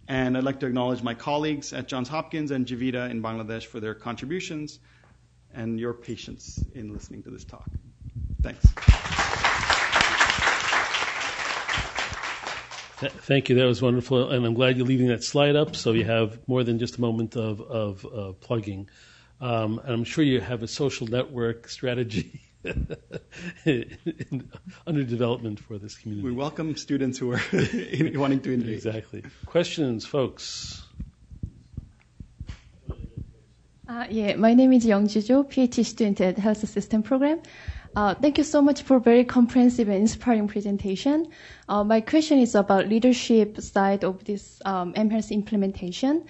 And I'd like to acknowledge my colleagues at Johns Hopkins and Javita in Bangladesh for their contributions and your patience in listening to this talk. Thanks. Thank you. That was wonderful. And I'm glad you're leaving that slide up so you have more than just a moment of plugging. And I'm sure you have a social network strategy under development for this community. We welcome students who are wanting to engage. Exactly. Questions, folks? My name is Youngju Jo, PhD student at Health System Program. Thank you so much for very comprehensive and inspiring presentation. My question is about leadership side of this mHealth implementation.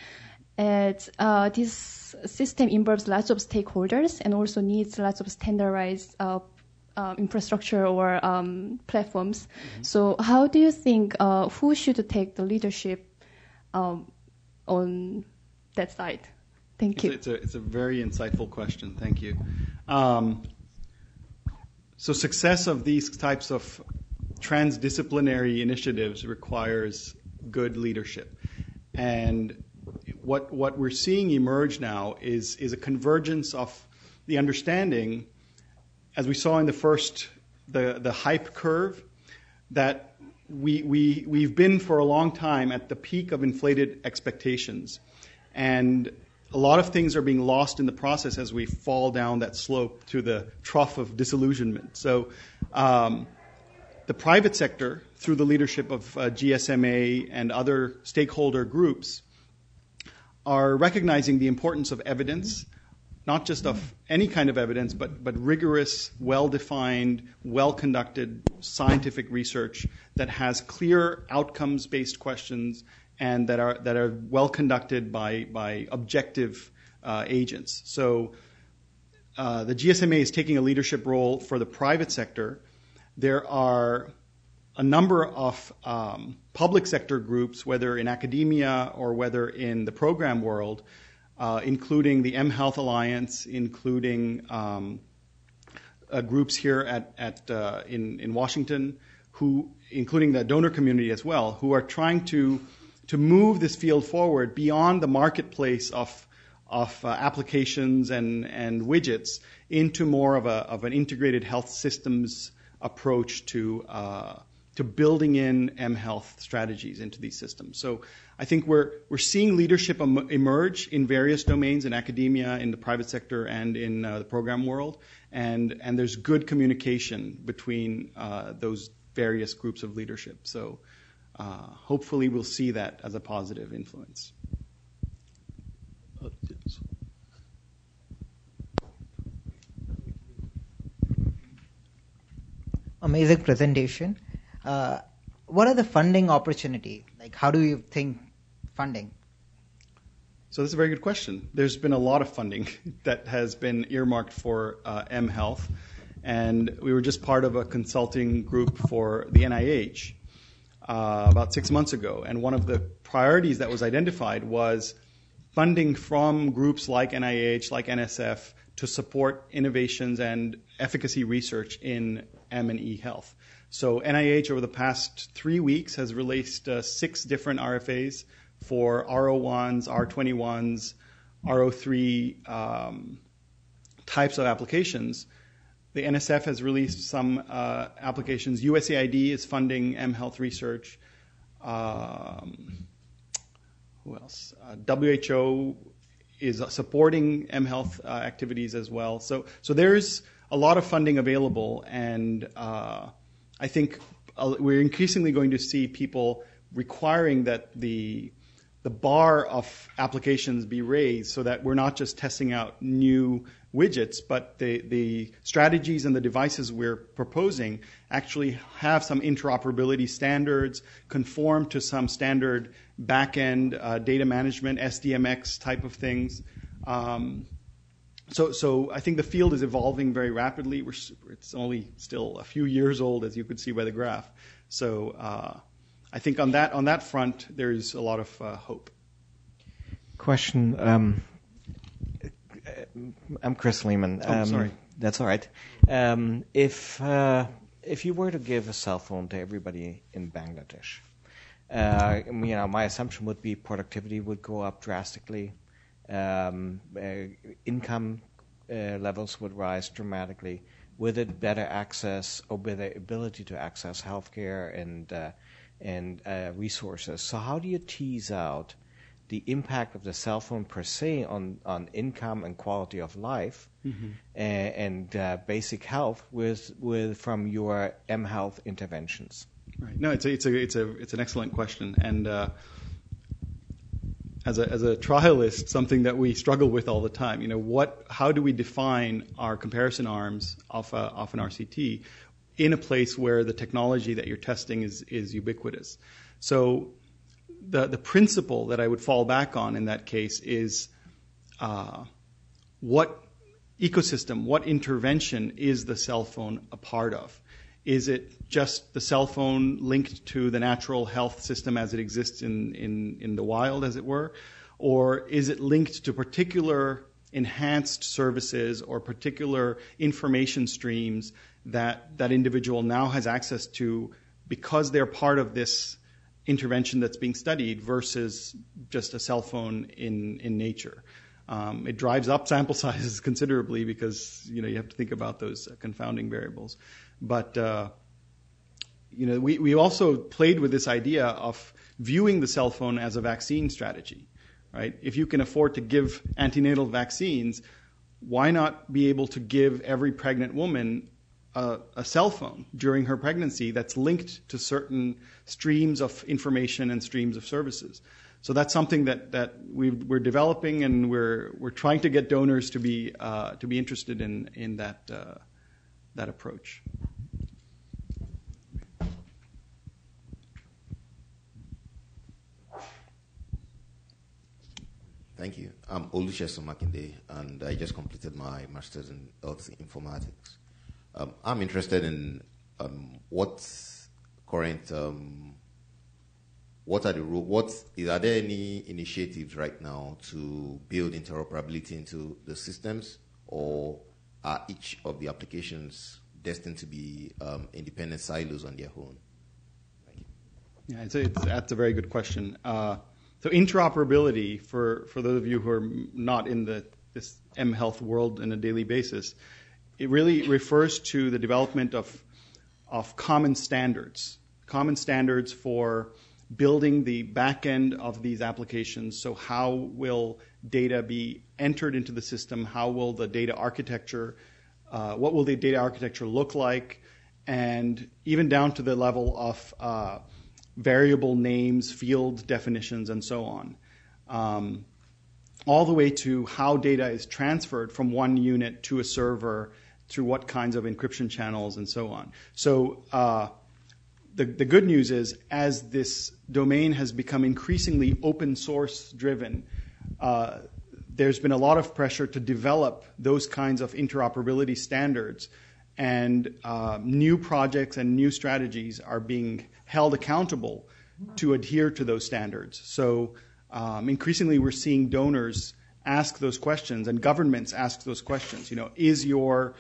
This system involves lots of stakeholders and also needs lots of standardized infrastructure or platforms. Mm-hmm. So how do you think who should take the leadership on that side? Thank you. It's a very insightful question. Thank you. So success of these types of transdisciplinary initiatives requires good leadership. And what we're seeing emerge now is a convergence of the understanding, as we saw in the hype curve, that we've been for a long time at the peak of inflated expectations. And a lot of things are being lost in the process as we fall down that slope to the trough of disillusionment. So the private sector, through the leadership of GSMA and other stakeholder groups, are recognizing the importance of evidence, not just of any kind of evidence, but rigorous, well-defined, well-conducted scientific research that has clear outcomes-based questions and that are well conducted by objective agents. So the GSMA is taking a leadership role for the private sector. There are a number of public sector groups, whether in academia or whether in the program world, including the mHealth Alliance, including groups here in Washington, including the donor community as well, who are trying to move this field forward beyond the marketplace of applications and widgets into more of an integrated health systems approach to building in mHealth strategies into these systems. So I think we're seeing leadership emerge in various domains, in academia, in the private sector, and in the program world, and there's good communication between those various groups of leadership. So hopefully we'll see that as a positive influence. Amazing presentation. What are the funding opportunity? Like, how do you think funding? So that's a very good question. There's been a lot of funding that has been earmarked for mHealth, and we were just part of a consulting group for the NIH about 6 months ago, and one of the priorities that was identified was funding from groups like NIH, like NSF, to support innovations and efficacy research in M and E health. So NIH over the past 3 weeks has released 6 different RFAs for R01s, R21s, R03 types of applications. The NSF has released some applications. USAID is funding mHealth research. Who else? WHO is supporting mHealth activities as well. So there's a lot of funding available, and I think we're increasingly going to see people requiring that the bar of applications be raised so that we're not just testing out new widgets, but the strategies and the devices we're proposing actually have some interoperability standards, conform to some standard back-end data management, SDMX type of things. So I think the field is evolving very rapidly. It's only still a few years old, as you could see by the graph. So I think on that front, there's a lot of hope. Question. I'm Chris Lehman. Sorry. That's all right. If you were to give a cell phone to everybody in Bangladesh, my assumption would be productivity would go up drastically, income levels would rise dramatically, with it better access or better ability to access healthcare and resources. So how do you tease out the impact of the cell phone per se on income and quality of life and basic health from your mHealth interventions? Right. No, it's an excellent question, and as a trialist, something that we struggle with all the time. How do we define our comparison arms of an RCT in a place where the technology that you're testing is ubiquitous? So the principle that I would fall back on in that case is what ecosystem, what intervention is the cell phone a part of? Is it just the cell phone linked to the natural health system as it exists in the wild, as it were? Or is it linked to particular enhanced services or particular information streams that individual now has access to because they're part of this intervention that's being studied versus just a cell phone in nature? It drives up sample sizes considerably because you have to think about those confounding variables. But we also played with this idea of viewing the cell phone as a vaccine strategy, right? If you can afford to give antenatal vaccines, why not be able to give every pregnant woman a cell phone during her pregnancy that's linked to certain streams of information and streams of services? So that's something that we're developing, and we're trying to get donors to be interested in that approach. Thank you. I'm Olusegun Makinde, and I just completed my master's in health informatics. I'm interested in are there any initiatives right now to build interoperability into the systems, or are each of the applications destined to be independent silos on their own? Thank you. Yeah, that's a very good question. So interoperability, for those of you who are not in this mHealth world on a daily basis, it really refers to the development of common standards for building the back end of these applications. So how will data be entered into the system? How will the data architecture, what will the data architecture look like? And even down to the level of variable names, field definitions, and so on. All the way to how data is transferred from one unit to a server, through what kinds of encryption channels, and so on. So the good news is, as this domain has become increasingly open source driven, there's been a lot of pressure to develop those kinds of interoperability standards, and new projects and new strategies are being held accountable to adhere to those standards. So increasingly we're seeing donors ask those questions and governments ask those questions. Is your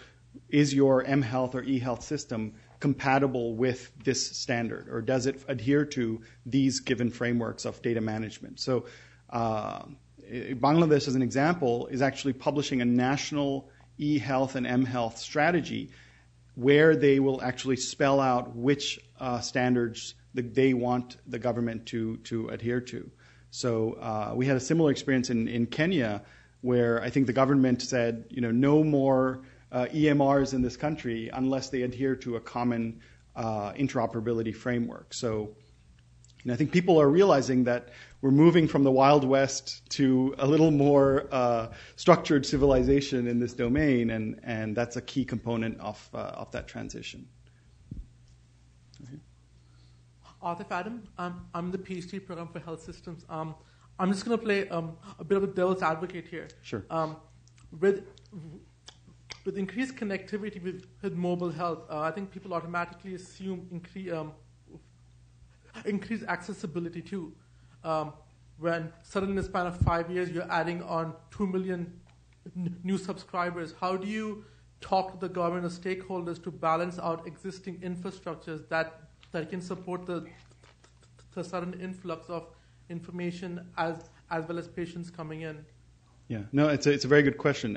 mHealth or eHealth system compatible with this standard, or does it adhere to these given frameworks of data management? So Bangladesh, as an example, is actually publishing a national eHealth and mHealth strategy where they will actually spell out which standards that they want the government to adhere to. So we had a similar experience in Kenya, where I think the government said, no more EMRs in this country unless they adhere to a common interoperability framework. So I think people are realizing that we're moving from the Wild West to a little more structured civilization in this domain, and that's a key component of that transition. Arthur Adam, I'm the PhD program for health systems. I'm just going to play a bit of a devil's advocate here. Sure. With increased connectivity with mobile health, I think people automatically assume increased accessibility too. When suddenly in the span of 5 years you're adding on 2 million new subscribers, how do you talk to the government or stakeholders to balance out existing infrastructures that can support the sudden influx of information as well as patients coming in? Yeah, no, it's a very good question.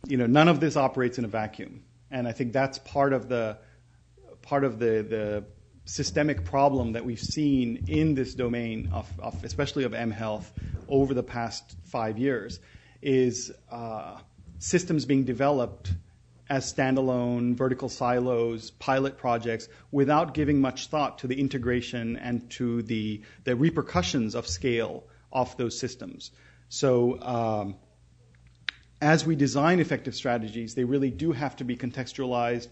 None of this operates in a vacuum, and I think that's part of the systemic problem that we've seen in this domain of especially of mHealth over the past 5 years, is systems being developed as standalone vertical silos, pilot projects, without giving much thought to the integration and to the repercussions of scale of those systems. So as we design effective strategies, they really do have to be contextualized.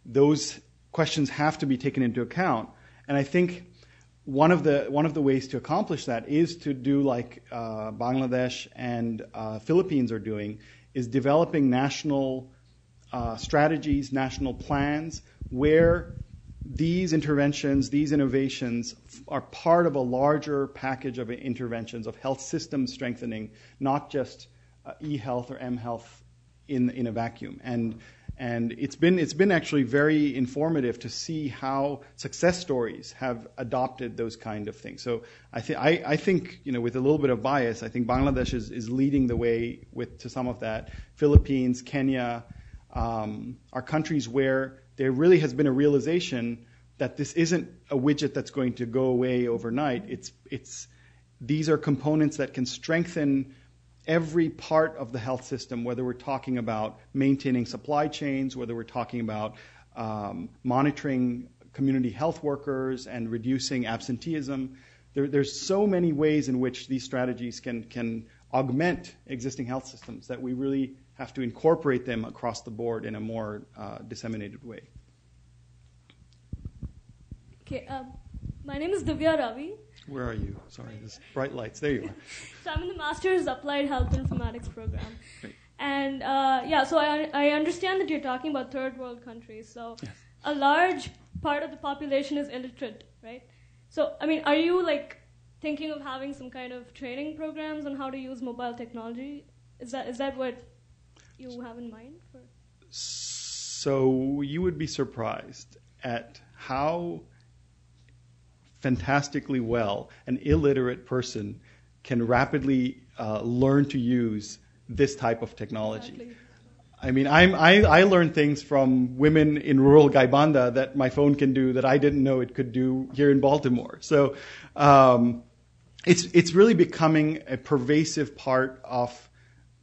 Those questions have to be taken into account. And I think one of the ways to accomplish that is to do like Bangladesh and Philippines are doing, is developing national strategies, national plans, where these interventions, these innovations are part of a larger package of interventions of health system strengthening, not just eHealth or mHealth in a vacuum. And it's been actually very informative to see how success stories have adopted those kind of things. So I think with a little bit of bias, I think Bangladesh is leading the way to some of that. Philippines, Kenya are countries where there really has been a realization that this isn't a widget that's going to go away overnight. These are components that can strengthen every part of the health system, whether we're talking about maintaining supply chains, whether we're talking about monitoring community health workers and reducing absenteeism. There's so many ways in which these strategies can augment existing health systems that we really have to incorporate them across the board in a more disseminated way. Okay, my name is Divya Ravi. Where are you? Sorry, there's bright lights. There you are. So I'm in the Master's Applied Health Informatics program. Great. And so I understand that you're talking about third world countries. So yes. A large part of the population is illiterate, right? So, are you thinking of having some kind of training programs on how to use mobile technology? Is that what you have in mind? So you would be surprised at how fantastically well an illiterate person can rapidly learn to use this type of technology. Exactly. I learned things from women in rural Gaibanda that my phone can do that I didn't know it could do here in Baltimore. So it's really becoming a pervasive part of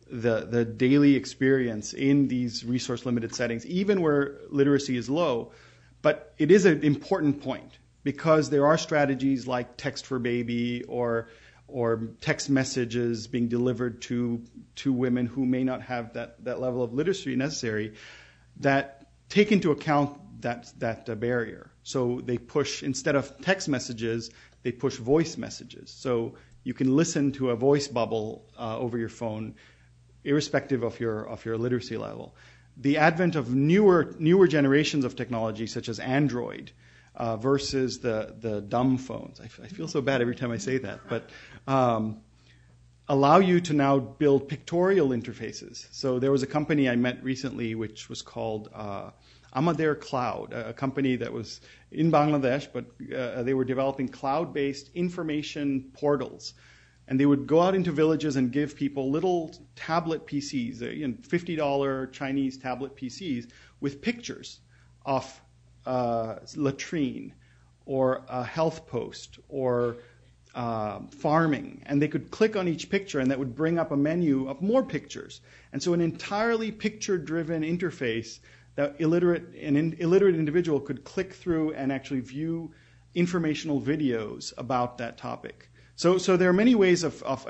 the daily experience in these resource-limited settings, even where literacy is low. But it is an important point, because there are strategies like text for baby or text messages being delivered to women who may not have that level of literacy necessary, that take into account that barrier. So they push, instead of text messages, they push voice messages. So you can listen to a voice bubble over your phone, irrespective of your literacy level. The advent of newer generations of technology, such as Android, versus the dumb phones. I feel so bad every time I say that, but allow you to now build pictorial interfaces. So there was a company I met recently which was called Amadeir Cloud, a company that was in Bangladesh, but they were developing cloud-based information portals. And they would go out into villages and give people little tablet PCs, $50 Chinese tablet PCs with pictures of latrine or a health post or farming. And they could click on each picture and that would bring up a menu of more pictures. And so an entirely picture-driven interface that an illiterate individual could click through and actually view informational videos about that topic. So there are many ways of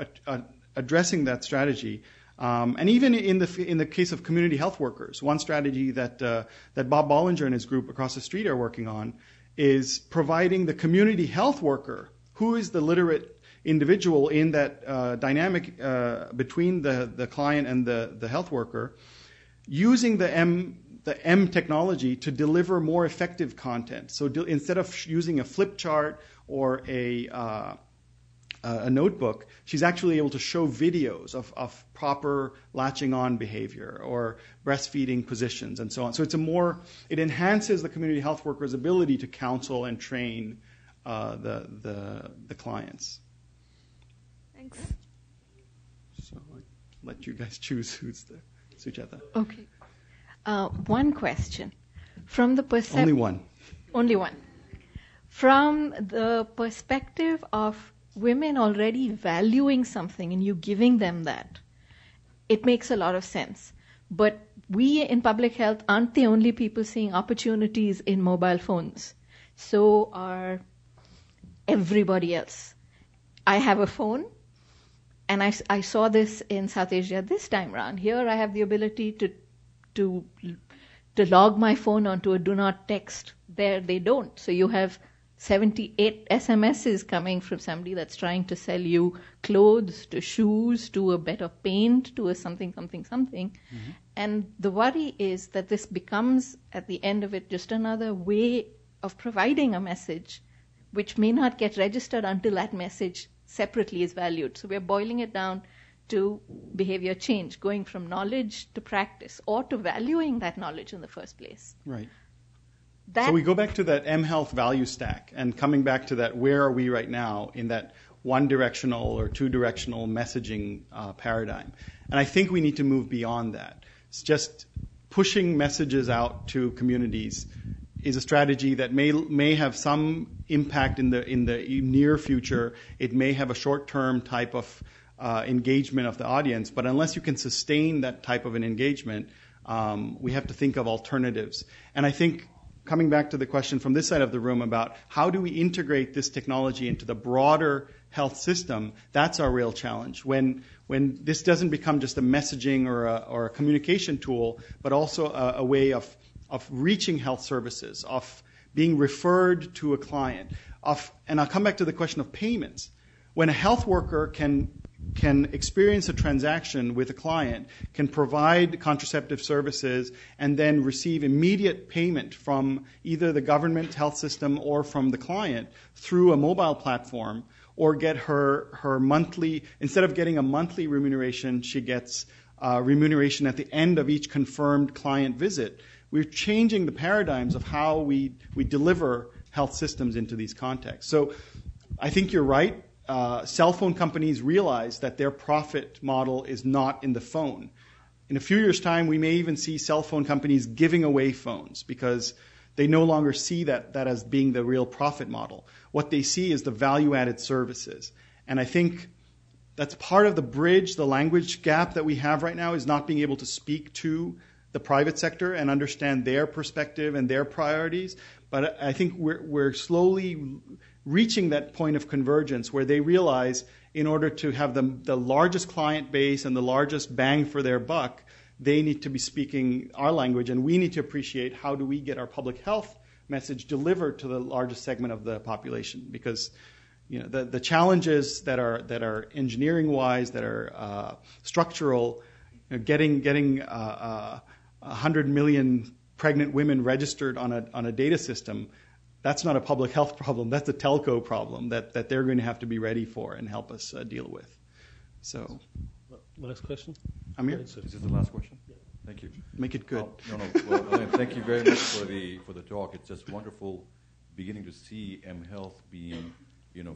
addressing that strategy, and even in the case of community health workers, one strategy that Bob Bollinger and his group across the street are working on is providing the community health worker, who is the literate individual in that dynamic between the client and the health worker, using the M technology to deliver more effective content. So instead of using a flip chart or a notebook, she's actually able to show videos of proper latching on behavior or breastfeeding positions and so on. So it enhances the community health worker's ability to counsel and train the clients. Thanks. So I'll let you guys choose who's the Sujata. Okay. One question. From the Only one. Only one. From the perspective of women already valuing something and you giving them that, it makes a lot of sense. But we in public health aren't the only people seeing opportunities in mobile phones. So are everybody else. I have a phone, and I saw this in South Asia this time around. Here I have the ability to log my phone onto a do not text. There they don't. So you have 78 SMSs coming from somebody that's trying to sell you clothes, to shoes, to a better paint, to a something. Mm-hmm. And the worry is that this becomes, at the end of it, just another way of providing a message which may not get registered until that message separately is valued. So we're boiling it down to behavior change, going from knowledge to practice, or to valuing that knowledge in the first place. Right. So we go back to that mHealth value stack and coming back to that, where are we right now in that one-directional or two-directional messaging paradigm. And I think we need to move beyond that. It's just pushing messages out to communities is a strategy that may have some impact in the near future. It may have a short-term type of engagement of the audience, but unless you can sustain that type of an engagement, we have to think of alternatives. And I think, coming back to the question from this side of the room about how do we integrate this technology into the broader health system, that's our real challenge. When this doesn't become just a messaging or a communication tool, but also a way of reaching health services, of being referred to a client, and I'll come back to the question of payments. When a health worker can experience a transaction with a client, can provide contraceptive services, and then receive immediate payment from either the government health system or from the client through a mobile platform, or get her monthly, instead of getting a monthly remuneration, she gets remuneration at the end of each confirmed client visit. We're changing the paradigms of how we deliver health systems into these contexts. So I think you're right. Cell phone companies realize that their profit model is not in the phone. In a few years' time, we may even see cell phone companies giving away phones because they no longer see that as being the real profit model. What they see is the value-added services. And I think that's part of the bridge, the language gap that we have right now, is not being able to speak to the private sector and understand their perspective and their priorities. But I think we're slowly reaching that point of convergence where they realize in order to have the largest client base and the largest bang for their buck, they need to be speaking our language, and we need to appreciate how do we get our public health message delivered to the largest segment of the population, because the challenges that are engineering wise, that are structural, getting 100 million pregnant women registered on a data system, that's not a public health problem. That's a telco problem that they're going to have to be ready for and help us deal with. So, last question. Amir, is this the last question? Yeah. Thank you. Make it good. Well, Alain, thank you very much for the talk. It's just wonderful beginning to see mHealth being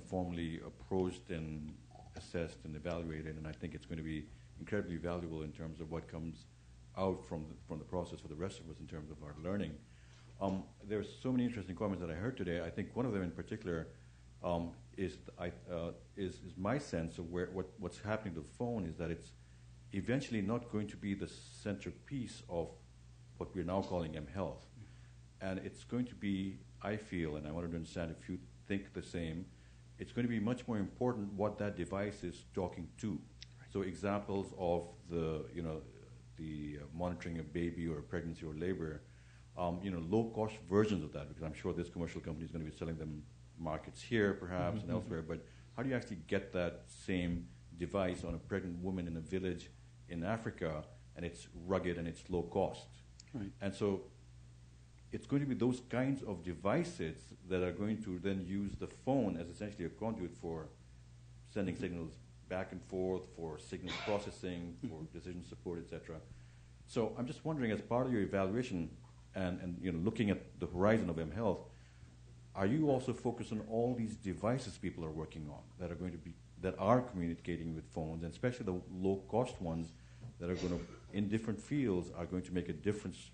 formally approached and assessed and evaluated, and I think it's going to be incredibly valuable in terms of what comes out from the process for the rest of us in terms of our learning. There's so many interesting comments that I heard today. I think one of them in particular is my sense of what's happening to the phone is that it's eventually not going to be the centerpiece of what we're now calling mHealth. And it's going to be, I feel, and I wanted to understand if you think the same, it's going to be much more important what that device is talking to. Right. So examples of the monitoring a baby or a pregnancy or labor, low-cost versions of that, because I'm sure this commercial company is going to be selling them markets here, perhaps, and elsewhere. But how do you actually get that same device on a pregnant woman in a village in Africa, and it's rugged and it's low cost? Right. And so it's going to be those kinds of devices that are going to then use the phone as essentially a conduit for sending signals back and forth, for signal processing, for decision support, etc. So I'm just wondering, as part of your evaluation and looking at the horizon of mHealth, are you also focused on all these devices people are working on that are communicating with phones, and especially the low-cost ones that are going to, in different fields, are going to make a difference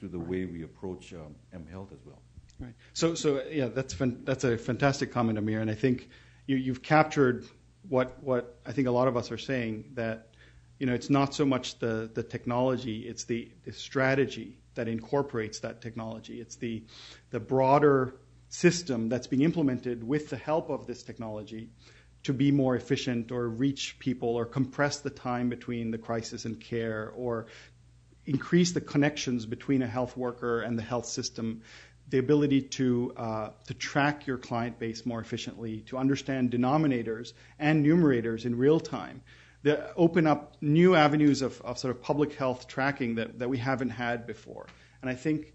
to the way we approach mHealth as well? Right. So yeah, that's a fantastic comment, Amir, and I think you've captured what I think a lot of us are saying, that it's not so much the technology, it's the strategy that incorporates that technology. It's the broader system that's being implemented with the help of this technology to be more efficient or reach people or compress the time between the crisis and care or increase the connections between a health worker and the health system, the ability to track your client base more efficiently, to understand denominators and numerators in real time, that open up new avenues of sort of public health tracking that we haven't had before. And I think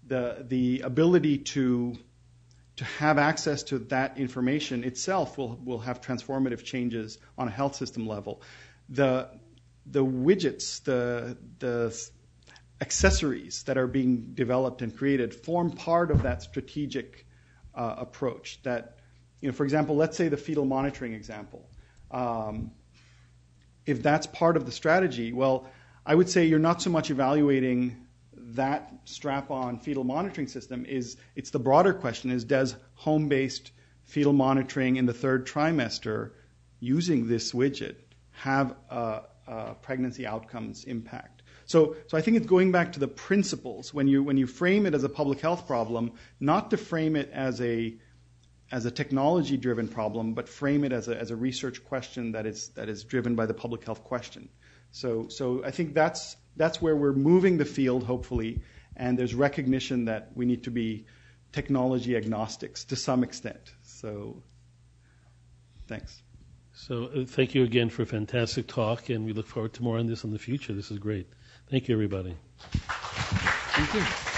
the ability to have access to that information itself will have transformative changes on a health system level. The widgets, the accessories that are being developed and created form part of that strategic approach. That, for example, let's say the fetal monitoring example. If that's part of the strategy, well, I would say you're not so much evaluating that strap-on fetal monitoring system. It's the broader question is, does home-based fetal monitoring in the third trimester using this widget have a pregnancy outcomes impact? So I think it's going back to the principles when you frame it as a public health problem, not to frame it as a technology-driven problem, but frame it as a research question that is driven by the public health question. So I think that's where we're moving the field, hopefully, and there's recognition that we need to be technology agnostics to some extent. So thanks. So thank you again for a fantastic talk, and we look forward to more on this in the future. This is great. Thank you, everybody. Thank you.